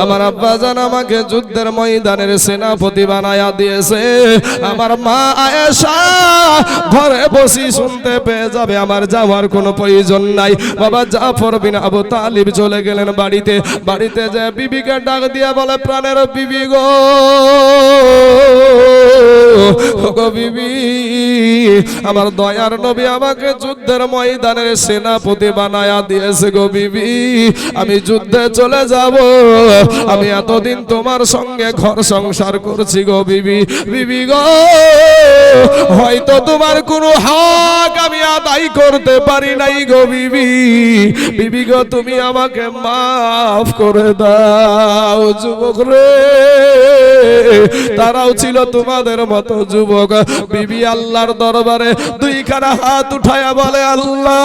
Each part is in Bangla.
আমার আব্বাজান আমাকে যুদ্ধের ময়দানের সেনাপতি বানায়া দিয়েছে। আমার মা আয়েশা ঘরে বসে শুনতে পেয়ে যাবে, আমার যাওয়ার কোনো প্রয়োজন নাই। বাবা জাফর বিন আবু তালিব চলে গেলেন বাড়িতে। বাড়িতে যে বিবিকে ডাক দিয়ে বলে, প্রাণের বিবি গো, গো বিবি, আমার দয়ার নবী আমাকে যুদ্ধের ময়দানের সেনাপতি বানায়া দিয়েছে গো বিবি, আমি যুদ্ধে চলে যাব। আমি এতদিন তোমার সঙ্গে ঘর সংসার করছি গো বিবি। বিবি গো, হয়তো তোমার কোনো হক আমি আদায় করতে পারি নাই গো বিবি। বিবি গো, তুমি আমাকে মাফ করে দাও। যুবক রে, তারাও ছিল তোমাদের মতো যুবক। বিবি আল্লাহর দরবারে দুইখানা হাত উঠায়া বলে, আল্লাহ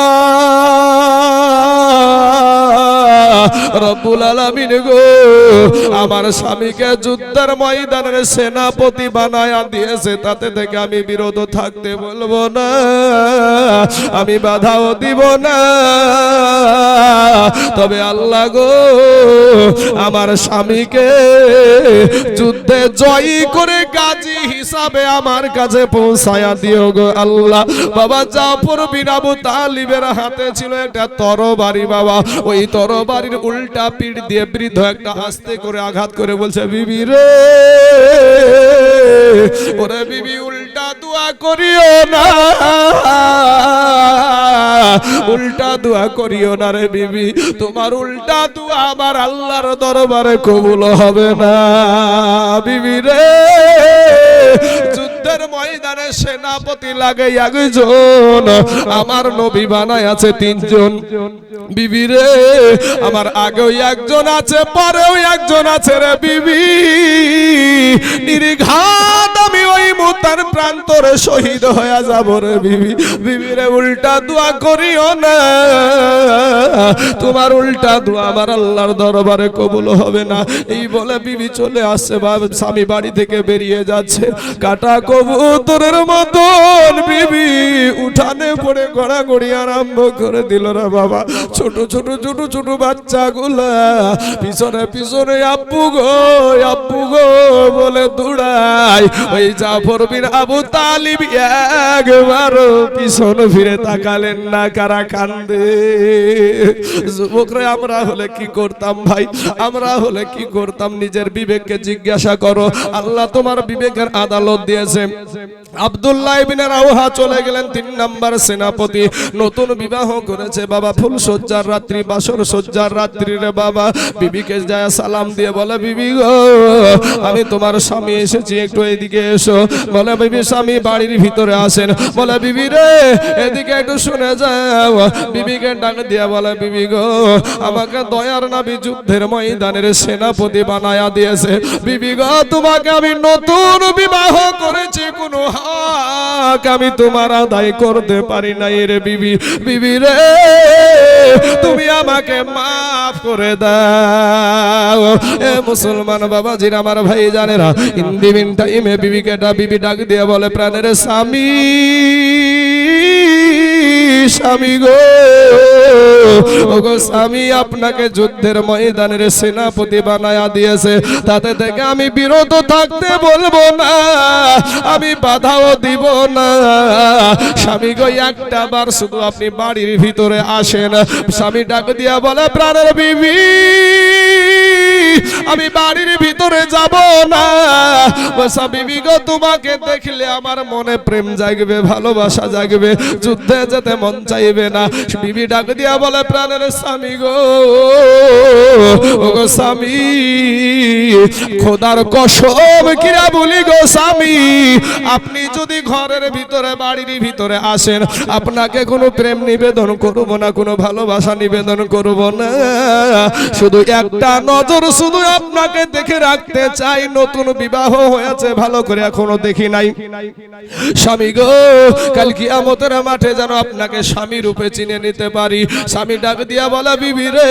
রব্বুল আলামিন গো, আমার স্বামীকে যুদ্ধের ময়দানের সেনাপতি বানায়া দিয়েছে, তাতে থেকে আমি বিরত থাকতে বলবো না, আমি বাধাও দিব না। তবে আল্লাহ গো, আমার স্বামীকে যুদ্ধে জয়ী করে গাজী হিসাবে আমার কাছে পৌঁছায়া দিও গো আল্লাহ। বাবা জাফর বিন আবু তালিবের হাতে ছিল একটা তরবারি। বাবা, ওই তরবারির উল্টা পিঠ দিয়ে বৃদ্ধ একটা আস্তে করে আঘাত করে বলছে, বিবি রে, ওরে বিবি, উল্টা দোয়া করিও না, উল্টা দোয়া করিও না রে বিবি, তোমার উল্টা দোয়া আমার আল্লাহর দরবারে কবুল হবে না। বিবি রে, যুদ্ধের ময়দানে সেনাপতি লাগে একজন, আমার নবী বানায় আছে তিনজন। বিবি রে, আমার আগেও একজন আছে, পরেও একজন আছে রে বিবি। নির্ঘাত আমি ওই মুতার প্রান্তরে শহীদ হয়ে যাব রে বিবি। বিবি রে, উল্টা দোয়া করিও না, তোমার উল্টা দোয়া আমার আল্লাহর দরবারে কবুল হবে না। এই বলে বিবি চলে আসছে। স্বামী বাড়ি থেকে বেরিয়ে যাচ্ছে, কাটা কবুতরের মতন বিবি উঠানে পড়ে গড়াগড়ি আরম্ভ করে দিল রে বাবা। ছোট ছোট ছোট ছোট বাচ্চাগুলা পিছনে পিছনে আব্বু গো, আব্বু গো বলে দৌড়ায়। ওই জাফর বিন আবু তালিব একবার পিছন ফিরে তাকালেন না, কারা কান্দে। যুবকরা, আমরা হলে কি করতাম ভাই? আমরা হলে কি করতাম? নিজের বিবেককে জিজ্ঞাসা করো। আল্লাহ তোমার বিবেকের আদালত দিয়েছে। আব্দুল্লাহ ইবনে রাওহা চলে গেলেন 3 নাম্বার সেনাপতি। নতুন বিবাহ করেছে বাবা, ফুল সজ্জার রাত্রি, বাসর সজ্জার রাত্রি রে বাবা। বিবিকে যায় সালাম দিয়ে বলে, বিবি গো, আমি তোমার স্বামী এসেছি, একটু এদিকে এসো। বলে, বিবি স্বামী বাড়ির ভিতরে আসেন। বলে, বিবি রে, এদিকে একটু শুনে যাও। বিবিকে ডাক দিয়ে বলে, বিবি গো, আমাকে দয়ার নবী যুদ্ধের ময়দানের সেনাপতি বানায়া দিয়েছে। বিবি গো, তোমাকে আমি নতুন বিবাহ করেছি, কোনো হক আমি তোমার আদায় করতে পারি নাই রে বিবি। বিবি রে, তুমি আমাকে মাফ করে দাও। এ মুসলমান বাবাজিরা, আমার ভাই জানেরা, ইন্দিমিন টাইমে বিবিকে বিবি ডাক দিয়ে বলে, প্রাণের স্বামী, স্বামী গো, ওগো স্বামী, আপনাকে যুদ্ধের ময়দানের সেনাপতি বানায়া দিয়েছে, তাতে থেকে আমি বিরত থাকতে বলবো না, আমি বাধাও দিব না। স্বামী গো, একটা বার শুধু আপনি বাড়ির ভিতরে আসেন। স্বামী ডাক দিয়া বলে, প্রাণের বিবি, আমি বাড়ির ভিতরে যাব না। বিবি গো, তোমাকে দেখলে আমার মনে প্রেম জাগবে, ভালোবাসা জাগবে, যুদ্ধে যেতে মন চাইবে না। বিবি ডাক দিয়া বলে, প্রাণের স্বামী গো, ওগো স্বামী, খোদার কসম কিরা বলি গো স্বামী, আপনি যদি ঘরের ভিতরে বাড়ির ভিতরে আসেন, আপনাকে কোনো প্রেম নিবেদন করব না, কোনো ভালোবাসা নিবেদন করব না, শুধু একটা নজর শুধু আপনাকে দেখে রাখতে চাই। নতুন বিবাহ হয়েছে, ভালো করে এখনো দেখি নাই। স্বামী গো, কাল কিয়ামতের মাঠে যেন আপনাকে স্বামী রূপে চিনে নিতে পারি। স্বামী ডাক দিয়া বলা, বিবি রে,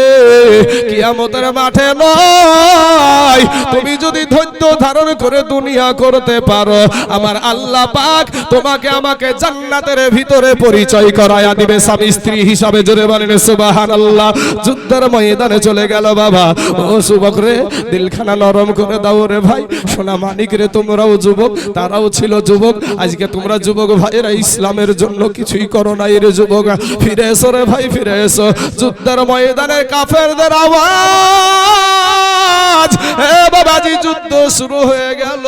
কিয়ামত কিয়ামতের মাঠে নয়, তুমি যদি ধৈর্য ধারণ করে দুনিয়া করতে পারো, আমার আল্লাহ পাক তোমাকে আমাকে জান্নাতের ভিতরে পরিচয় করায়া দিবে স্বামী স্ত্রী হিসাবে। জোরে বলেন সুবহানাল্লাহ। যুদ্ধের ময়দানে চলে গেল বাবা। ও যুবক রে, দিলখানা নরম করে দাও রে ভাই। সোনা মানিক রে, তোমরাও যুবক, তারাও ছিল যুবক। আজকে তোমরা যুবক ভাইয়েরা ইসলামের জন্য কিছুই করো নাই রে যুবক। ফিরে এসো রে ভাই, ফিরে এসো। যুদ্ধের ময়দানে কাফেরদের আওয়াজ, এ বাবাজি যুদ্ধ শুরু হয়ে গেল।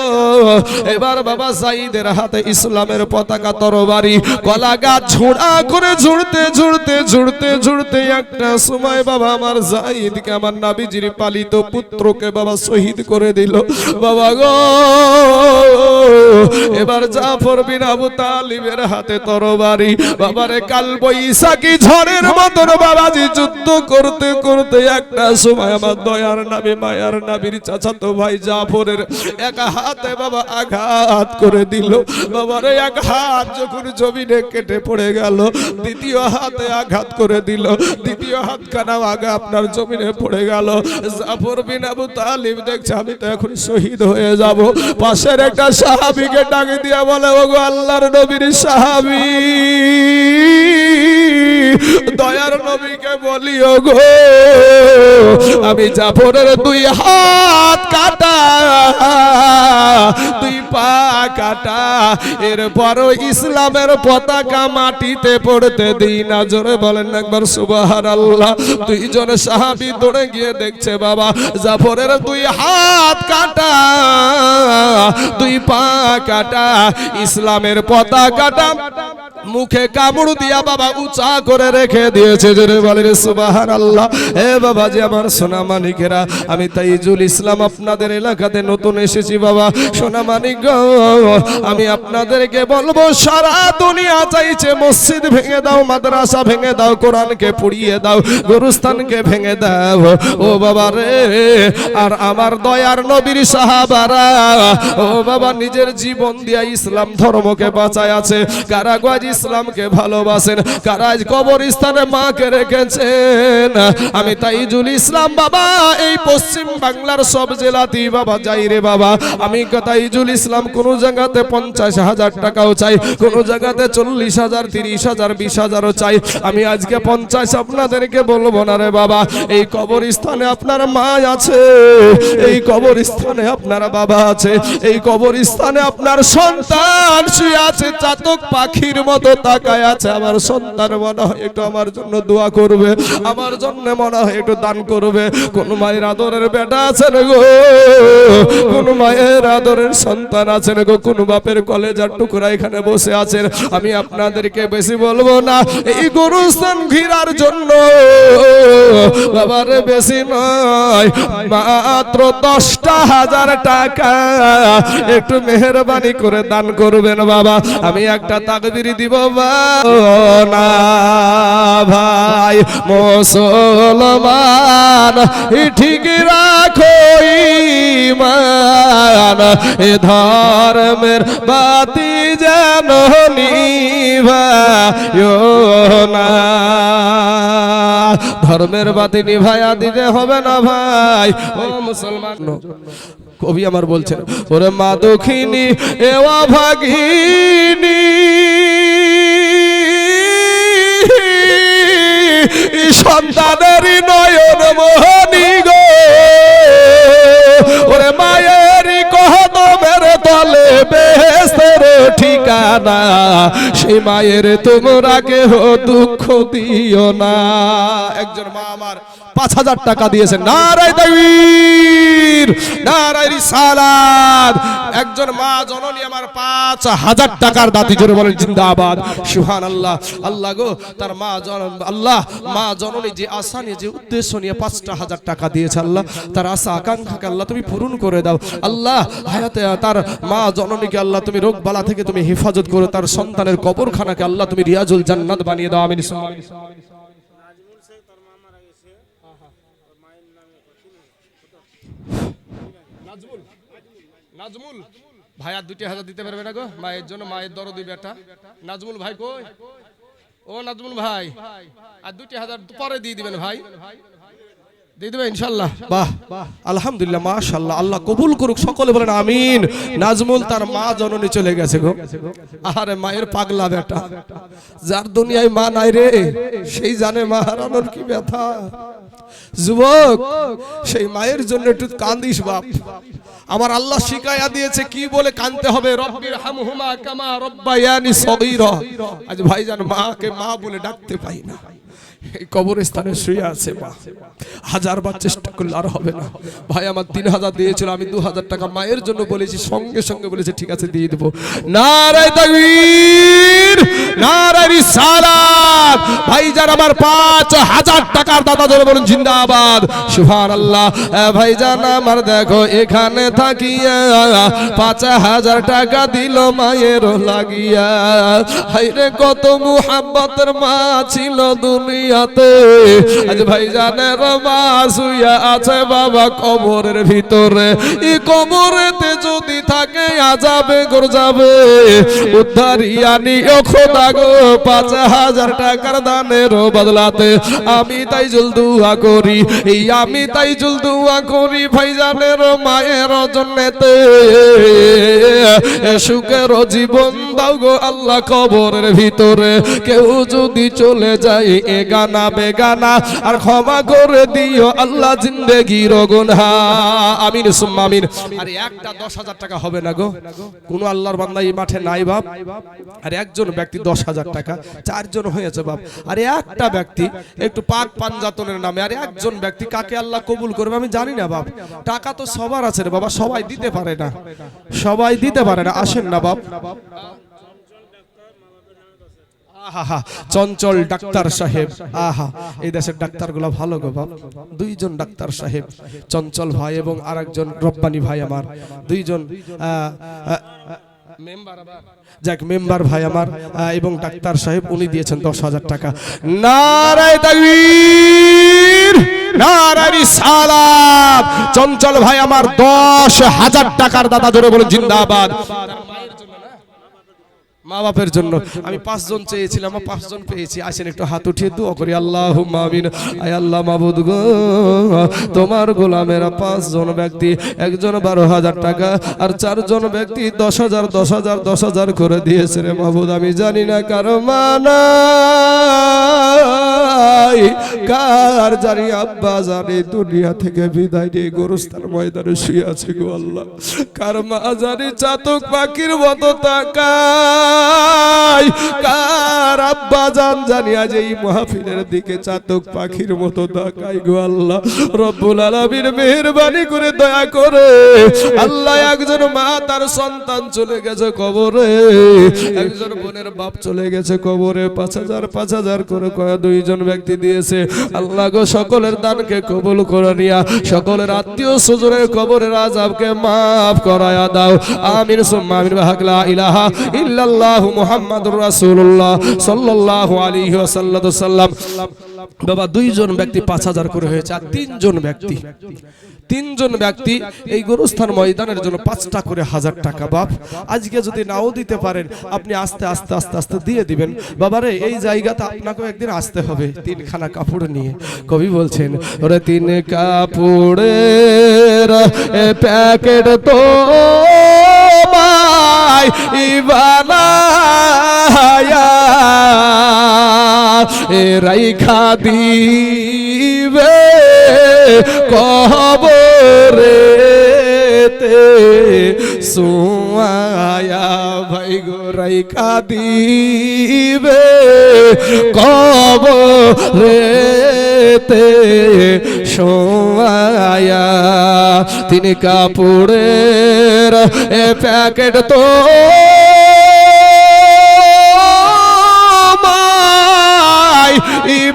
এবার বাবা সাইদের হাতে ইসলামের পতাকা তরবারি, কলা গাছ ঝুড়া করে ঝুড়তে ঝুড়তে ঝুড়তে ঝুড়তে একটা সময় বাবা আমার জাইদকে, আমার নবীজির পালিত পুত্রকে বাবা শহীদ করে দিল বাবা গো। এবার জাফর বিন আবু তালিবের হাতে তরবারি, বাবারে কাল বৈশাখী ঝড়ের মতন বাবাজি যুদ্ধ করতে করতে একটা সময় আমার দয়ার নবী মায়ার নবীর চাচাতো ভাই জাফরের এক হাতে বাবা আঘাত করে দিল। বাবারে এক হাত যখন জমিনে কেটে পড়ে গেল, দ্বিতীয় হাতে আঘাত করে দিল, দ্বিতীয় হাত কানা আগা আপনার জমিনে পড়ে গেল। জাফর বিন আবু তালিব দেখছে আমি তো এখন শহীদ হয়ে যাব। পাশের একটা সাহাবীকে ডাকে দিয়া বলে, ওগো আল্লাহর নবীর সাহাবী, দয়ার নবীকে বলিও গো, আমি জাফরের দুই হাত কাটা, দুই পা কাটা, এরপরও ইসলামের পতাকা মাটিতে পড়তে দিই না। জোরে বলেন একবার সুবহানাল্লাহ। দুইজন সাহাবী দৌড়ে গিয়ে দেখছে বাবা জাফরের দুই হাত কাটা, দুই পা কাটা, ইসলামের পতাকাটা মুখে কামড় দিয়া বাবা উঁচা করে রেখে দিয়েছে। জোরে বলেন সুবহানাল্লাহ। হে বাবাজি আমার সোনা মানিকেরা, আমি তাইজুল ইসলাম আপনাদের এলাকাতে নতুন এসেছি বাবা। সোনা মানিক গো, আমি আপনাদেরকে বলবো, সারা দুনিয়া চাইছে মসজিদ ভেঙে দাও, মাদ্রাসা ভেঙে দাও, কোরআনকে পুড়িয়ে দাও, গুরুস্থানকে ভেঙে দাও ও বাবা রে। আর আমার দয়ার নবীর সাহাবারা ও বাবা নিজের জীবন দিয়া ইসলাম ধর্মকে বাঁচায় আছে। কারা গো ইসলামকে ভালোবাসেন, কারা কবরস্থানে মাকে রেখেছেন। আমি তাইজুল ইসলাম বাবা এই পশ্চিম বাংলার সব জেলাতেই বাবা যাই রে বাবা। আমি তাইজুল ইসলাম কোন জায়গাতে 50,000 টাকাও চাই, কোন জায়গাতে 40,000, 30,000, 20,000ও চাই। আমি আজকে 50 আপনাদেরকে বলবো না রে বাবা। এই কবরস্থানে আপনার মা আছে, এই কবরস্থানে আপনার বাবা আছে, এই কবরস্থানে আপনার সন্তান শুয়ে আছে, চাতক পাখির মতো তাকায় আছে। আমার সন্তান মনে হয় একটু আমার জন্য দোয়া করবে, আমার জন্য মনে হয় একটু দান করবে। কোন মায়ের আদরের বেটা আছেন গো, কোন মায়ের আদরের সন্তান আছেন গো, কোন বাপের কলেজার টুকরা এখানে বসে আছেন। আমি আপনাদেরকে বেশি বলবো না, এই গরুস্থান ঘিরার জন্য বাবারে বেশি নয়, মাত্র 10,000 টাকা একটু মেহেরবানি করে দান করবেন বাবা। আমি একটা তাকবীর দিব না ভাই মুসলমান, ঠিক রাখো ঈমান, এ ধর্মের বাতি যেন নিভায়ো না। ধর্মের বাতি নিভায়া দিতে হবে না ভাই ও মুসলমান। কবি আমার বলছেন, ওরে মা দক্ষিণী এওয়া ভাগিনী, সন্তানের নয়ন মোহনী গো, ওরে মায়ের কদমের তলে বেহেশতের ঠিকানা, সেই মায়ের তোমরা কেহ দুঃখ দিও না। একজন মা আমার 5,000 টাকা দিয়েছেন, নারায়ে তাকবীর, নারায়ে রিসালাত। একজন মা জননী আমার 5,000 টাকার দাতি, জোরে বলেন জিন্দাবাদ, সুবহানাল্লাহ। আল্লাহ গো, তার মা আল্লাহ মা জননী যে আশা নিয়ে, যে উদ্দেশ্য নিয়ে 5,000 টাকা দিয়েছে, আল্লাহ তার আশা আকাঙ্ক্ষাকে আল্লাহ তুমি পূরণ করে দাও। আল্লাহ হায়াতে তার মা জননীকে আল্লাহ তুমি রোগ বালা থেকে তুমি হেফাজত করো, তার সন্তানের কবরখানাকে আল্লাহ তুমি রিয়াজুল জান্নাত বানিয়ে দাও। আমিন। নাজমুল ভাই আর 2,000 দিতে পারবে না গো মায়ের জন্য, মায়ের দরদি বেটা। নাজমুল ভাই কই? ও নাজমুল ভাই, আর 2,000 পরে দিয়ে দিবেন ভাই। দিয়ে দেবে ইনশাআল্লাহ। বাহ, আলহামদুলিল্লাহ, মাশাআল্লাহ, আল্লাহ কবুল করুক, সকলে বলেন আমিন। নাজমুল তার মা জননী চলে গেছে গো। আরে মায়ের পাগলা বেটা, যার দুনিয়ায় মা নাই রে সেই জানে মা হারানোর কি ব্যথা। যুবক, সেই মায়ের জন্য একটু কান্দিস বাপ। আমার আল্লাহ শিখায়া দিয়েছে কি বলে কাঁদতে হবে, রব্বির হামহুমা কামা রব্বায়ানি সগীরা। আজ ভাইজান মাকে মা বলে ডাকতে পাই না, এই কবরস্থানে শুয়ে আছে মা। 1000 বার চেষ্টা করলে আর হবে না। ভাই আমার 3000 দিয়েছিল, আমি 2000 টাকা মায়ের জন্য বলেছি, সঙ্গে সঙ্গে বলেছে ঠিক আছে দিয়ে দেবো। নারায়ে তাকবীর, নারায়ে রিসালাত। ভাইজান আমার 5000 টাকার দাদা ধরে বলুন জিন্দাবাদ, সুবহানাল্লাহ। ভাইজান আমার দেখো এখানে থাকিয়া 5000 টাকা দিল মায়ের লাগিয়া। হায়রে কত মুহাব্বতের মা ছিল দুনিয়া। আজ ভাইজানের মা শুইয়া আছে বাবা কবরের ভিতরে। এই কবরেতে যদি থাকে আযাবে গরযাবে, উদ্ধারিয়া নিও খোদা গো 5000 টাকার দানের বদলাতে। আমি তাই জল দোয়া করি, আমি তাই জল দোয়া করি ভাইজানের মায়ের জন্যতে সুখের জীবন দাও গো আল্লাহ কবরের ভিতরে। কেউ যদি চলে যায় গানা বেগানা আর ক্ষমা করে দিও আল্লাহ জিন্দেগির গুনাহ। আমিন সুম্মা আমিন। আর একটা 10000 টাকা হবে না গো, কোন আল্লাহর বান্দা এই মাঠে নাই বাপ। আর একজন ব্যক্তি 10000 টাকা, 4 জন হয়েছে বাপ। আর একটা ব্যক্তি একটু পাক পাঞ্জাতনের নামে, আর একজন ব্যক্তি কাকে আল্লাহ কবুল করবে আমি জানি না বাপ। টাকা তো সবার আছে রে বাবা, সবাই দিতে পারে না, সবাই দিতে পারে না। আসেন না বাপ। আহা, চঞ্চল ডাক্তার সাহেব, আহা, এই দেশের ডাক্তারগুলো ভালো গো বাপ। 2 জন ডাক্তার সাহেব, চঞ্চল ভাই এবং আরেকজন রব্বানি ভাই আমার, 2 জন মেম্বার ভাই আমার এবং ডাক্তার সাহেব, উনি দিয়েছেন 10000 টাকা। নারায়ে তাকবীর, নারায়ে রিসালাত। চঞ্চল ভাই আমার 10000 টাকার দাদা ধরে বলেন জিন্দাবাদ। মা বাপের জন্য আমি 5 জন চেয়েছিলাম, 5 জন পেয়েছি। আসেন একটু হাত উঠিয়ে দোয়া করি। আল্লাহুম্মা আমিন। আয় আল্লাহ মাবুদ গো, তোমার গোলামেরা 5 জন ব্যক্তি, একজন 12000 টাকা আর 4 জন ব্যক্তি 10000 10000 10000 করে দিয়েছে রে মাবুদ। আমি জানি না কার মা নাই, কার জানি আব্বা জানি দুনিয়া থেকে বিদায় নিয়ে গোরস্থান ময়দানে শুয়ে আছে গো আল্লাহ। কার মা জানি চাতক পাখির মতো তাকায়, কার আব্বা জান জানি আজ এই মাহফিলের দিকে চাতক পাখির মতো তাকায় গো আল্লাহ। রব্বুল আলামিন মেহেরবানি করে দয়া করে আল্লাহ, একজন মা তার সন্তান চলে গেছে কবরে, একজন বোনের বাপ চলে গেছে কবরে, 5000 5000 করে 2 জন ব্যক্তি দিয়েছে। আল্লাহ গো সকলের দানকে কবুল করে নিয়া সকলের আত্মীয় স্বজনের কবরের আযাবকে মাফ করায়া দাও। আমিন সুম্মা আমিন। লা ইলাহা ইল্লাল্লাহু মুহাম্মাদুর রাসূলুল্লাহ সাল্লাল্লাহু আলাইহি ওয়াসাল্লাম। বাবা 2 জন ব্যক্তি 5000 করে হয়েছে, আর 3 জন ব্যক্তি এই গোরস্থান ময়দানের জন্য 5টা করে 1000 টাকা। বাপ আজকে যদি নাও দিতে পারেন আপনি আস্তে আস্তে আস্তে আস্তে দিয়ে দিবেন। বাবারে এই জায়গাতে আপনাকেও একদিন আসতে হবে 3খানা কাপড় নিয়ে। কবি বলছেন, ওরে 3 কাপড়ের প্যাকেট তো মাই বানায়া রাইখা দিবে কবরেতে সোয়া ভাই গো, রাইখা দিবে কবরেতে সোয়া। 3 কাপড়ের প্যাকেট তো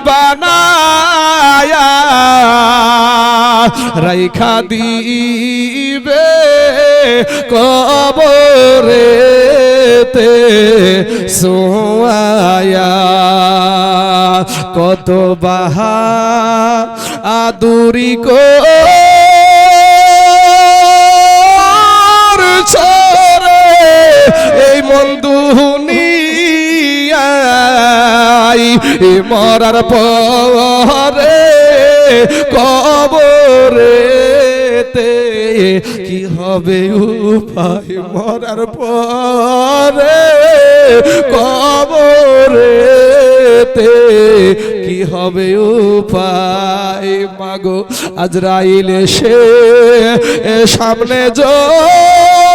বানায়া রাইখা দিবে কবরেতে সোয়া। কত বাহা আদুরি করছরে এই মন দুনিয়ায়, মরার পরে কবরেতে কি হবে উপায় মরার পরে কবরেতে কি হবে উপায় মাগো আজরাইল এসে সামনে যখন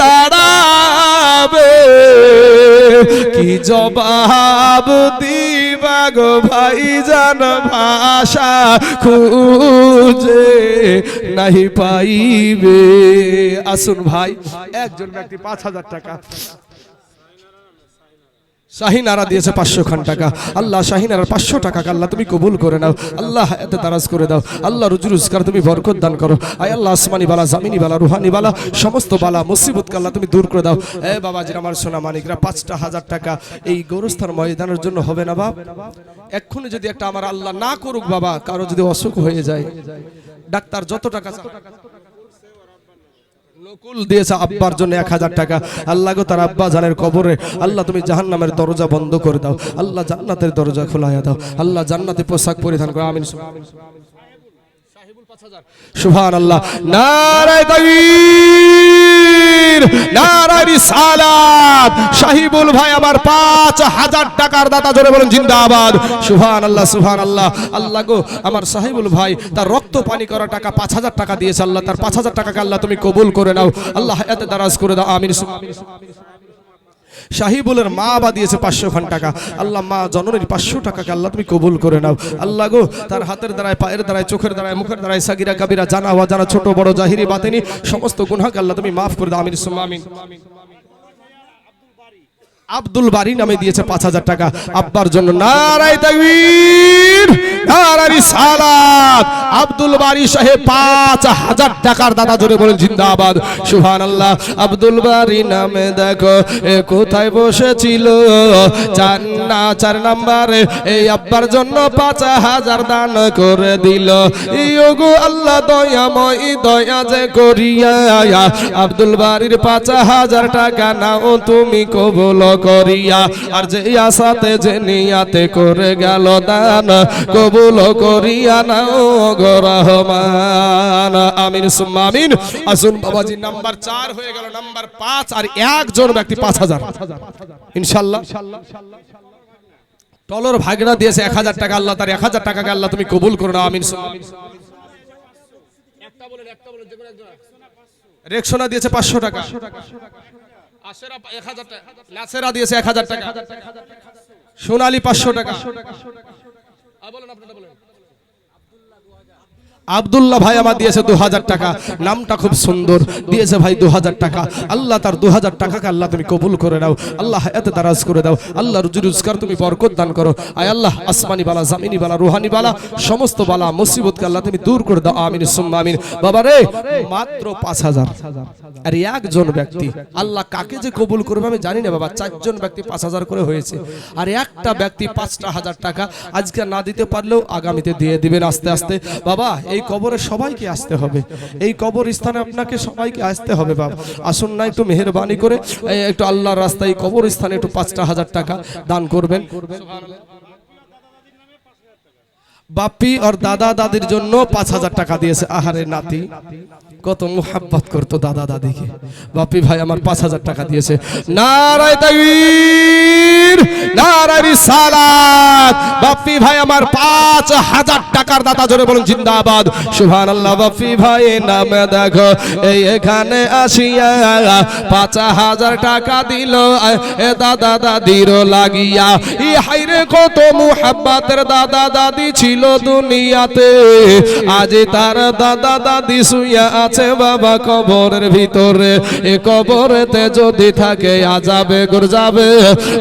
দাঁড়াবে কি জবাব দিবা গো ভাইজান ভাষা খুঁজে নাহি পাইবে। আসুন ভাই, একজন ব্যক্তি 5,000 টাকা শাহিনারা দিয়েছে 500 খান টাকা। আল্লাহ শাহিনারার 500 টাকাকে আল্লাহ তুমি কবুল করে নাও। আল্লাহ এতে দারাজ করে দাও। আল্লাহ রুজি রোজগার তুমি বরকত দান করো। আয় আল্লাহ আসমানি বালা, জামিনি বালা, রুহানি বালা, সমস্ত বালা মুসিবতকে আল্লাহ তুমি দূর করে দাও। এ বাবাজির আমার সোনা মানিকরা, 5,000 টাকা এই গোরস্থান ময়দানের জন্য হবে না বাপ? এক্ষুনি যদি একটা আমার আল্লাহ না করুক বাবা, কারো যদি অসুখ হয়ে যায়, ডাক্তার যত টাকা নকুল দিয়েছে আব্বার জন্য 1,000 টাকা। আল্লাহ গো তার আব্বা জানের কবরে আল্লাহ তুমি জাহান্নামের দরজা বন্ধ করে দাও। আল্লাহ জান্নাতের দরজা খোলায়া দাও। আল্লাহ জান্নাতে পোশাক পরিধান করো। আমিন। সুবহানাল্লাহ। নারায়ে তাকবীর, নারায়ে রিসালাত। সাহিবুল ভাই আমার 5,000 টাকার দাতা, জোরে বলুন জিন্দাবাদ। সুবহানাল্লাহ, সুবহানাল্লাহ। আল্লাহ গো আমার সাহিবুল ভাই তার রক্ত পানি করা টাকা 5,000 টাকা দিয়েছে। আল্লাহ তার 5,000 টাকাকে আল্লাহ তুমি কবুল করে নাও। আল্লাহ এতে দারাজ করে দাও। আমিন। সাহিবুলের মা বা দিয়েছে 500 খান টাকা। আল্লাহ মা জননীর 500 টাকাকে আল্লাহ তুমি কবুল করে নাও। আল্লাহ গো তার হাতের দ্বারায়, পায়ের দ্বারায়, চোখের দ্বারায়, মুখের দ্বারায়, সাগিরা কাবিরা, জানা অজানা, ছোট বড়, জাহিরি বাতিনি সমস্ত গুনাহকে আল্লাহ তুমি মাফ করে দাও। আমিন সুম্মা আমিন। আব্দুল বারী নামে দিয়েছে 5,000 টাকা আব্বার জন্য। নারায়ে তাকবীর, নারায়ে রিসালাত। আব্দুল বারী সাহেব 5,000 টাকার দাদা, জোরে বলেন জিন্দাবাদ। সুবহানাল্লাহ। আব্দুল বারী নামে দেখো কোথায় বসেছিল, 4 নম্বরে এই আব্বার জন্য 5,000 দান করে দিল। ইয়োগো আল্লাহ দয়াময়, দয়া যে করিয়া আব্দুল বারীর 5,000 টাকা নাও তুমি কবুল করিয়া। আর যে আশাতে যে নিয়াতে করে গেল দান, কবুল করিয়া নাও গো রহমান। আমিন সুম্মা আমিন। আসুন বাবাজি, নাম্বার 4 হয়ে গেল, নাম্বার 5 আর একজন ব্যক্তি 5,000 ইনশাআল্লাহ। টলর ভাগনা দিয়েছে 1,000 টাকা। আল্লাহ তার 1,000 টাকাকে আল্লাহ তুমি কবুল করে নাও। আমিন সুম্মা আমিন। একটা বলেন যে কোনো একজন। রেকসোনা দিয়েছে 500 টাকা। আশেরা 1,000 টাকা। লাসেরা দিয়েছে 1,000 টাকা। সোনালী 500 টাকা। বলেন আপনারা বলেন। আব্দুল্লাহ ভাই আমার দিয়েছে 2,000 টাকা। নামটা খুব সুন্দর, দিয়েছে ভাই 2,000 টাকা। আল্লাহ তার 2,000 টাকাকে আল্লাহ তুমি কবুল করে নাও। আল্লাহ এতে দারাজ করে দাও। আল্লাহ রুজি রোজগার তুমি বরকত দান করো। আয় আল্লাহ আসমানি বালা, জামিনি বালা, রুহানি বালা, সমস্ত বালা মুসিবতকে আল্লাহ তুমি দূর করে দাও। আমিন সুম্মা আমিন। বাবা রে, মাত্র 5,000 আর একজন ব্যক্তি, আল্লাহ কাকে যে কবুল করবে আমি জানি না বাবা। 4 জন ব্যক্তি 5,000 করে হয়েছে, আর একটা ব্যক্তি 5,000 টাকা আজকে না দিতে পারলেও আগামীতে দিয়ে দিবেন আস্তে আস্তে। বাবা এই কবরে সবাইকে আসতে হবে, এই কবর স্থানে আপনাকে সবাইকে আসতে হবে বাবা। আসুন না একটু মেহেরবানি করে একটু আল্লাহর রাস্তায় কবর স্থানে একটু 5,000 টাকা দান করবেন। বাপি আর দাদা দাদির জন্য 5,000 টাকা দিয়েছে। আহারে নাতি কত মোহাব্বত করতো দাদা দাদিকে। বাপি ভাই আমার 5,000 টাকা দিয়েছে। নারায়ে তাকবীর, নারায়ে রিসালাত। বাপি ভাই আমার 5,000 টাকার দাদা, জোরে বলুন জিন্দাবাদ। সুবহানাল্লাহ। বাপি ভাই নামে দেখো এই এখানে আসিয়া 5,000 টাকা দিল এ দাদা দাদির লাগিয়া। ই হায়রে কত মোহাব্বতের দাদা দাদি ছিল দুনিয়াতে, আজ তার দাদা দাদি শুইয়া আছে বাবা কবরের ভিতরে। এ কবরেতে যদি থাকে আযাবে গরযাবে,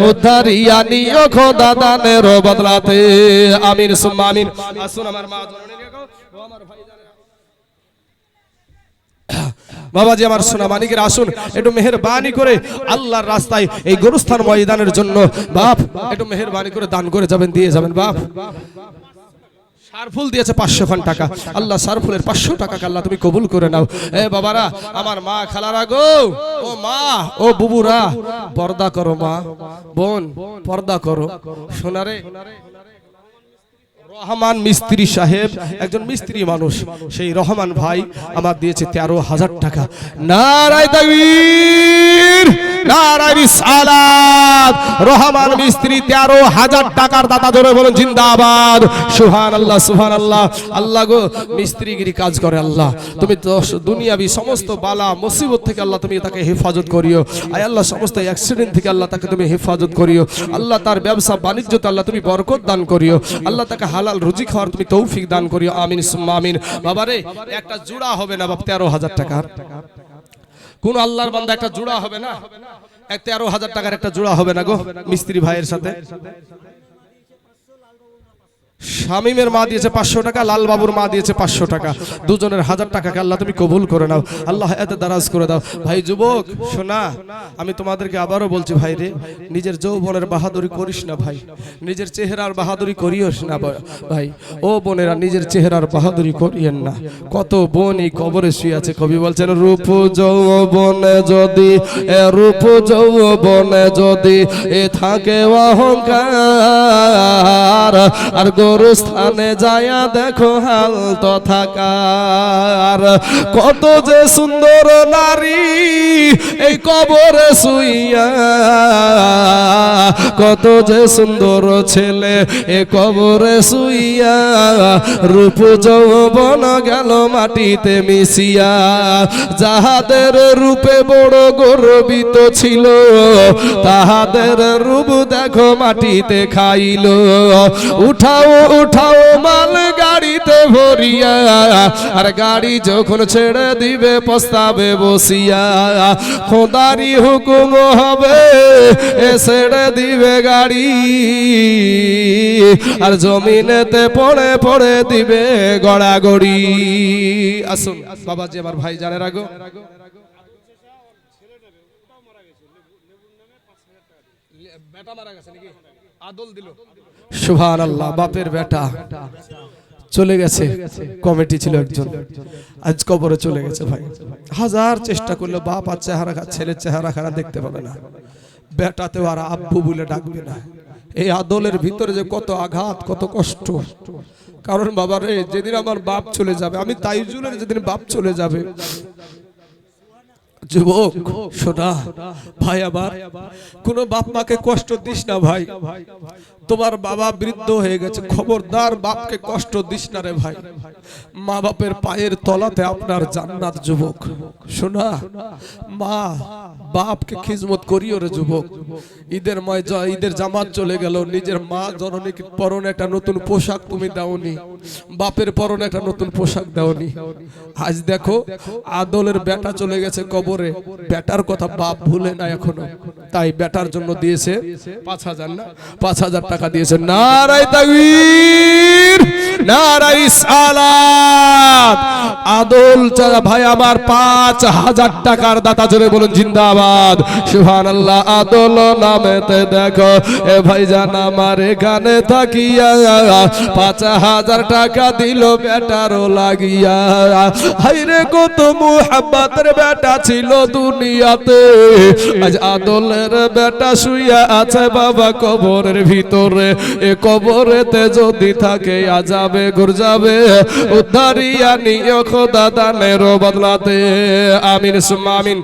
উদ্ধারিয়া নিও খোদা দানের বদলাতে। আমিন সুম্মা আমিন। আসুন আমার মা জননী গো, ও আমার ভাই জানেরা, বাবাজি আমার সোনা মানিকের, আসুন একটু মেহেরবানি করে আল্লাহর রাস্তায় এই গোরস্থান ময়দানের জন্য বাপ একটু মেহেরবানি করে দান করে যাবেন, দিয়ে যাবেন বাপ। সারফুল দিয়েছে 500 খান টাকা। আল্লাহ সারফুলের 500 টাকাকে আল্লাহ তুমি কবুল করে নাও। এ বাবারা, আমার মা খালারা গো, ও মা, ও বুবুরা, পর্দা করো মা, বোন পর্দা করো। সোনারে রহমান মিস্ত্রি সাহেব একজন মিস্ত্রি মানুষ, সেই রহমান ভাই আমার দিয়েছে 13,000 টাকা। নারায়ে তাকবীর, নারায়ে রিসালাত। রহমান মিস্ত্রি 13,000 টাকার দাতা, ধরে বলুন জিন্দাবাদ, সুবহানাল্লাহ সুবহানাল্লাহ। আল্লাহ গো, মিস্ত্রিগিরি কাজ করে আল্লাহ, তুমি দুনিয়াবি সমস্ত বালা মুসিবত থেকে আল্লাহ তুমি তাকে হেফাজত করিও। আয় আল্লাহ, সমস্ত অ্যাক্সিডেন্ট থেকে আল্লাহ তাকে তুমি হেফাজত করিও। আল্লাহ তার ব্যবসা বাণিজ্যতে আল্লাহ তুমি বরকত দান করিও। আল্লাহ তাকে হালাল রুজি খাওয়ার তুমি তৌফিক দান করিও। আমিন সুম্মা আমিন। বাবারে, একটা জোড়া হবে না বাপ 13,000 টাকার? কোন আল্লাহর বান্দা একটা জোড়া হবে না? 13,000 টাকার একটা জোড়া হবে না গো মিস্ত্রি ভাইয়ের সাথে? শামীমের মা দিয়েছে 500 টাকা, লাল বাবুর মা দিয়েছে 500 টাকা, দুজনের 1000 টাকাকে আল্লাহ তুমি কবুল করে নাও। আল্লাহ এতে দারাজ করে দাও। ভাই যুবক শোনা, আমি তোমাদেরকে আবারও বলছি ভাই রে, নিজের যৌবনের বাহাদুরি করিস না ভাই, নিজের চেহারার বাহাদুরি করিস না ভাই। ও বোনেরা, নিজের চেহারার বাহাদুরি করিয়েন না। কত বোন এই কবরে শুয়ে আছে। কবি বলছেন, রূপ যৌবনে যদি, রূপ যৌবনে যদি এ থাকে অহংকার, আর গোরস্থানে যায়া দেখো হাল তথাকার। কত যে সুন্দর নারী এই কবরে শুইয়া, কত যে সুন্দর ছেলে এ কবরে শুইয়া, রূপ যৌবন গেল মাটিতে মিশিয়া। যাহাদের রূপে বড় গর্বিত ছিল, তাহাদের রূপ দেখো মাটিতে খাইল। উঠাও উঠাও মাল গাড়িতে ভরিয়া, আর গাড়ি যখন ছেড়ে দিবে পস্তাবে বসিয়া। খোদারি হুকুম হবে এ ছেড়ে দিবে গাড়ি, আর জমিনেতে পড়ে পড়ে দিবে গড়াগড়ি। আসুন বাবাজি, আমার ভাই জানে রাগো, বেটা মারা গেছে নাকি? আদল দিল। সুবহানাল্লাহ, বাপের বেটা চলে গেছে। কমিটি ছিল একজন, আজ কবরে চলে গেছে ভাই। হাজার চেষ্টা করলে বাপ আর চেহারা, ছেলের চেহারা খারাপ দেখতে পাবে না, বেটাতেও আর আব্বু বলে ডাকবে না। এই আদলের ভিতরে যে কত আঘাত, কত কষ্ট। কারণ বাবা রে, যেদিন আমার বাপ চলে যাবে, আমি তাইজুলের যেদিন বাপ চলে যাবে, যুবক শোনা ভাই, আবার কোন বাপ মাকে কষ্ট দিস না ভাই। তোমার বাবা বৃদ্ধ হয়ে গেছে, খবরদার বাপকে কষ্ট দিস না রে ভাই। মা বাপের পায়ের তলাতে আপনার জান্নাত। যুবক শোনা, মা বাপকে খিজমত করিও রে যুবক। ঈদের জামাত চলে গেল, নিজের মা জননীকে পরনে একটা নতুন পোশাক তুমি দাওনি, বাপের পরনে একটা নতুন পোশাক দাওনি। আজ দেখো আদলের বেটা চলে গেছে কবরে, বেটার কথা বাপ ভুলে না এখনো, তাই বেটার জন্য দিয়েছে 5,000 না 5,000 টাকা দিয়েছে। নারায়ে তাকবীর, নারায়ে রিসালাত। আদল চাচা ভাই আমার 5,000 টাকার দাতা, জোরে বলুন জিন্দাবাদ, সুবহানাল্লাহ। আদল নামেতে দেখো এ ভাইজান আমার এখানে থাকিয়া 5,000 টাকা দিল বেটারও লাগিয়া। হায়রে কত মুহাব্বতের বেটা ছিল দুনিয়াতে, আজ আদলের বেটা শুইয়া আছে বাবা কবরের ভিতরে। এ কবরেতে যদি থাকে আযাবে গুরজাবে, উদ্ধারিয়া নিও খোদা দানের বদলাতে। আমিন সুম্মা আমিন।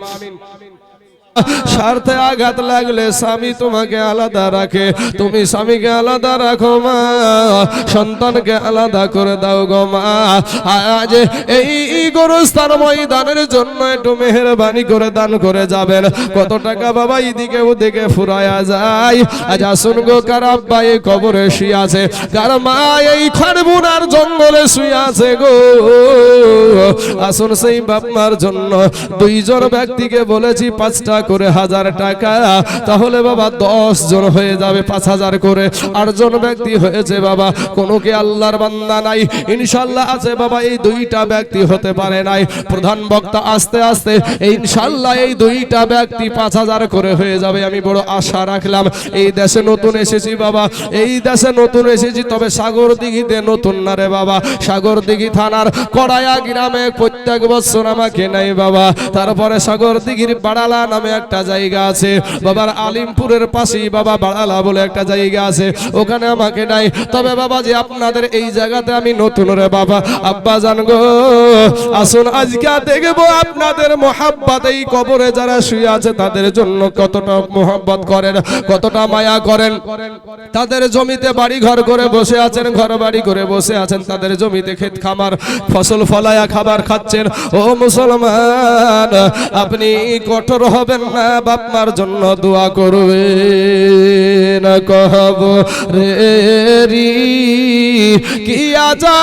স্বার্থে আঘাত লাগলে স্বামী তোমাকে আলাদা রাখে, তুমি স্বামীকে আলাদা রাখো মা, সন্তানকে আলাদা করে দাও গো মা। আজ এই গোরস্থান ময়দানের জন্য একটু মেহেরবানি করে দান করে যাবেন। কত টাকা বাবা এদিকে ওদিকে ফুরায়া যায়। আজ আসুন গো, কার আব্বা এই কবরে শুয়ে আছে, কার মা এই খারবুনার জঙ্গলে শুয়ে আছে গো। আসুন সেই বাপ মার জন্য 2 জন ব্যক্তিকে বলেছি 5টা করে 1000 টাকা, তাহলে বাবা 10 জন হয়ে যাবে 5000 করে। 8 জন ব্যক্তি হয়েছে বাবা। কোনো কি আল্লাহর বান্দা নাই? ইনশাআল্লাহ আছে বাবা। এই 2টা ব্যক্তি হতে পারে নাই। প্রধান বক্তা আস্তে আস্তে ইনশাআল্লাহ এই 2টা ব্যক্তি 5000 করে হয়ে যাবে। আমি বড় আশা রাখলাম। এই দেশে নতুন এসেছি বাবা, এই দেশে নতুন এসেছি, তবে সাগরদিঘিতে নতুন না রে বাবা। সাগরদিঘি থানার কড়ায়া গ্রামে প্রত্যেক বছর আমাকে নেয় বাবা। তারপরে সাগরদিঘির বাড়ালা নামে একটা জায়গা আছে বাবার, আলিমপুরের পাশেই বাবা বাড়ালা বলে একটা জায়গা আছে, ওখানে আমাকে নাই। তবে বাবা যে আপনাদের এই জায়গাতে আমি নতুন রে বাবা। আব্বা জান গো, আসুন আজকে দেখবো আপনাদের মোহাব্বত এই কবরে যারা শুয়ে আছে তাদের জন্য কতটা মোহাব্বত করেন, কতটা মায়া করেন। তাদের জমিতে বাড়ি ঘর করে বসে আছেন, ঘর বাড়ি করে বসে আছেন, তাদের জমিতে ক্ষেত খামার ফসল ফলায়া খাবার খাচ্ছেন। ও মুসলমান, আপনি কঠোর হবেন না, বাপ মার জন্য দোয়া করবেন। কহব রে রি কি আজা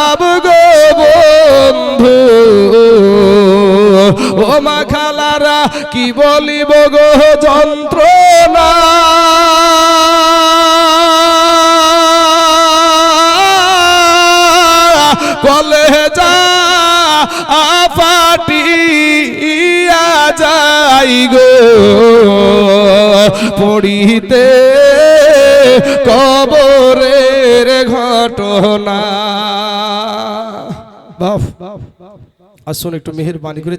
আব গো বন্ধু, ও মা খালারা কি বলিব গো যন্ত্রণা, কলেজা ফাটিয়া যাই গো পড়িতে কবরের ঘটনা। বাপ আসুন একটু মেহেরবানি করে